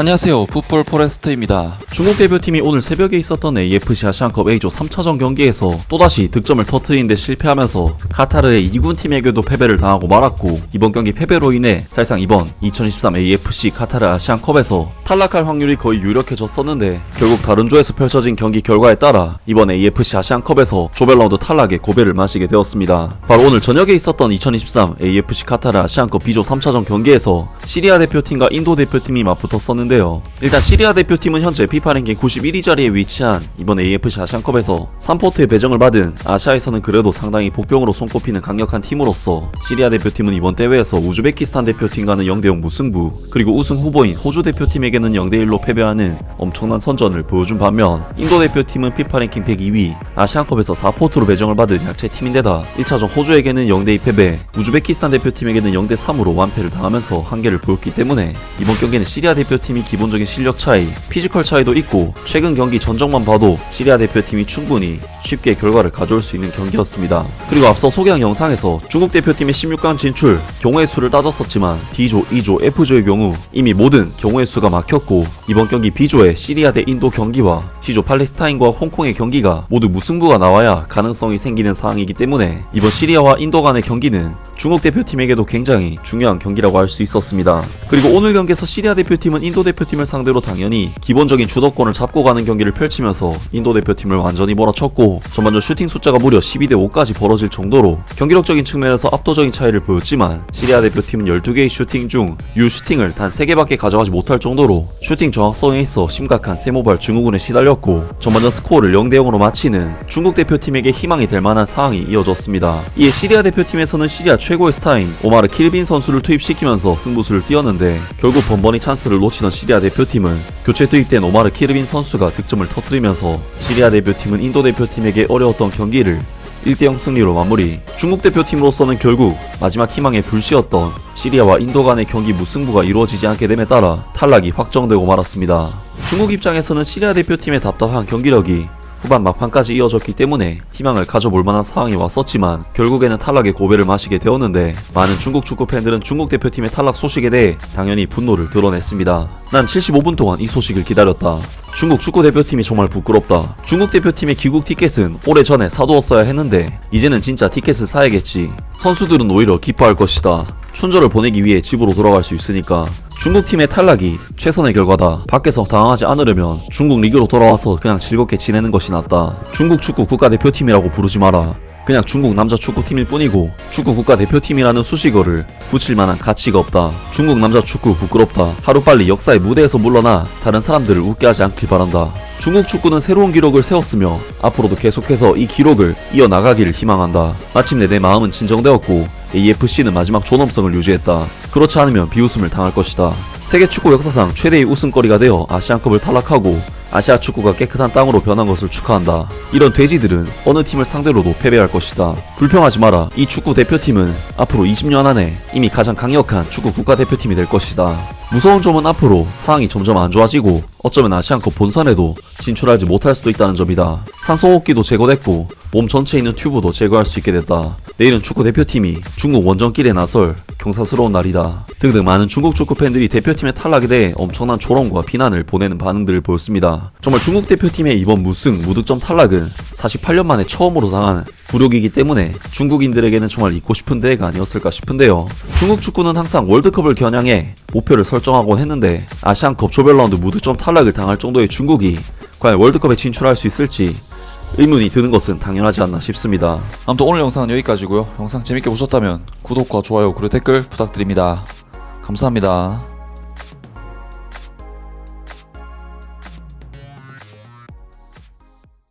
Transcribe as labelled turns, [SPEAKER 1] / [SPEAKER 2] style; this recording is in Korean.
[SPEAKER 1] 안녕하세요, 풋볼 포레스트입니다. 중국 대표팀이 오늘 새벽에 있었던 AFC 아시안컵 A조 3차전 경기에서 또다시 득점을 터뜨리는데 실패하면서 카타르의 2군 팀에게도 패배를 당하고 말았고, 이번 경기 패배로 인해 사실상 이번 2023 AFC 카타르 아시안컵에서 탈락할 확률이 거의 유력해졌었는데, 결국 다른 조에서 펼쳐진 경기 결과에 따라 이번 AFC 아시안컵에서 조별라운드 탈락에 고배를 마시게 되었습니다. 바로 오늘 저녁에 있었던 2023 AFC 카타르 아시안컵 B조 3차전 경기에서 시리아 대표팀과 인도 대표팀이 맞붙었었는데, 일단 시리아 대표팀은 현재 피파 랭킹 91위 자리에 위치한 이번 AFC 아시안컵에서 3포트의 배정을 받은 아시아에서는 그래도 상당히 복병으로 손꼽히는 강력한 팀으로서 시리아 대표팀은 이번 대회에서 우즈베키스탄 대표팀과는 0대0 무승부, 그리고 우승 후보인 호주 대표팀에게는 0대1로 패배하는 엄청난 선전을 보여준 반면, 인도 대표팀은 피파 랭킹 102위 아시안컵에서 4포트로 배정을 받은 약체팀인데다 1차전 호주에게는 0대2 패배, 우즈베키스탄 대표팀에게는 0대3으로 완패를 당하면서 한계를 보였기 때문에 이번 경기는 시리아 대표팀이 기본적인 실력 차이, 피지컬 차이도 있고 최근 경기 전적만 봐도 시리아 대표팀이 충분히 쉽게 결과를 가져올 수 있는 경기였습니다. 그리고 앞서 소개한 영상에서 중국 대표팀의 16강 진출 경우의 수를 따졌었지만 D조, E조, F조의 경우 이미 모든 경우의 수가 막혔고, 이번 경기 B조의 시리아 대 인도 경기와 C조 팔레스타인과 홍콩의 경기가 모두 무승부가 나와야 가능성이 생기는 상황이기 때문에 이번 시리아와 인도 간의 경기는 중국 대표팀에게도 굉장히 중요한 경기라고 할 수 있었습니다. 그리고 오늘 경기에서 시리아 대표팀은 인도 대표팀을 상대로 당연히 기본적인 주도권을 잡고 가는 경기를 펼치면서 인도 대표팀을 완전히 몰아쳤고, 전반전 슈팅 숫자가 무려 12대5까지 벌어질 정도로 경기력적인 측면에서 압도적인 차이를 보였지만, 시리아 대표팀은 12개의 슈팅 중 유슈팅을 단 3개밖에 가져가지 못할 정도로 슈팅 정확성에 있어 심각한 세모발 증후군에 시달렸고, 전반전 스코어를 0대0으로 마치는 중국 대표팀에게 희망이 될 만한 상황이 이어졌습니다. 이에 시리아 대표팀에서는 시리아 최고의 스타인 오마르 키르빈 선수를 투입시키면서 승부수를 띄웠는데, 결국 번번이 찬스를 놓치던 시리아 대표팀은 교체 투입된 오마르 키르빈 선수가 득점을 터뜨리면서 시리아 대표팀은 인도 대표팀에게 어려웠던 경기를 1대0 승리로 마무리. 중국 대표팀으로서는 결국 마지막 희망의 불씨였던 시리아와 인도 간의 경기 무승부가 이루어지지 않게 됨에 따라 탈락이 확정되고 말았습니다. 중국 입장에서는 시리아 대표팀의 답답한 경기력이 후반 막판까지 이어졌기 때문에 희망을 가져볼 만한 상황이 왔었지만 결국에는 탈락의 고배를 마시게 되었는데, 많은 중국 축구 팬들은 중국 대표팀의 탈락 소식에 대해 당연히 분노를 드러냈습니다. 난 75분 동안 이 소식을 기다렸다. 중국 축구 대표팀이 정말 부끄럽다. 중국 대표팀의 귀국 티켓은 오래전에 사두었어야 했는데 이제는 진짜 티켓을 사야겠지. 선수들은 오히려 기뻐할 것이다. 춘절을 보내기 위해 집으로 돌아갈 수 있으니까. 중국 팀의 탈락이 최선의 결과다. 밖에서 당황하지 않으려면 중국 리그로 돌아와서 그냥 즐겁게 지내는 것이 낫다. 중국 축구 국가대표팀이라고 부르지 마라. 그냥 중국 남자 축구팀일 뿐이고 축구 국가대표팀이라는 수식어를 붙일 만한 가치가 없다. 중국 남자 축구 부끄럽다. 하루빨리 역사의 무대에서 물러나 다른 사람들을 웃게 하지 않길 바란다. 중국 축구는 새로운 기록을 세웠으며 앞으로도 계속해서 이 기록을 이어나가기를 희망한다. 마침내 내 마음은 진정되었고 AFC는 마지막 존엄성을 유지했다. 그렇지 않으면 비웃음을 당할 것이다. 세계 축구 역사상 최대의 웃음거리가 되어 아시안컵을 탈락하고 아시아 축구가 깨끗한 땅으로 변한 것을 축하한다. 이런 돼지들은 어느 팀을 상대로도 패배할 것이다. 불평하지 마라. 이 축구 대표팀은 앞으로 20년 안에 이미 가장 강력한 축구 국가대표팀이 될 것이다. 무서운 점은 앞으로 상황이 점점 안 좋아지고 어쩌면 아시안컵 본선에도 진출하지 못할 수도 있다는 점이다. 산소호흡기도 제거됐고 몸 전체에 있는 튜브도 제거할 수 있게 됐다. 내일은 축구 대표팀이 중국 원정길에 나설 경사스러운 날이다. 등등 많은 중국 축구 팬들이 대표팀의 탈락에 대해 엄청난 조롱과 비난을 보내는 반응들을 보였습니다. 정말 중국 대표팀의 이번 무승 무득점 탈락은 48년 만에 처음으로 당한 굴욕이기 때문에 중국인들에게는 정말 잊고 싶은 대회가 아니었을까 싶은데요. 중국 축구는 항상 월드컵을 겨냥해 목표를 설정하곤 했는데 아시안컵 조별라운드 무득점 탈락을 당할 정도의 중국이 과연 월드컵에 진출할 수 있을지 의문이 드는 것은 당연하지 않나 싶습니다.
[SPEAKER 2] 아무튼 오늘 영상은 여기까지고요. 영상 재밌게 보셨다면 구독과 좋아요 그리고 댓글 부탁드립니다. 감사합니다.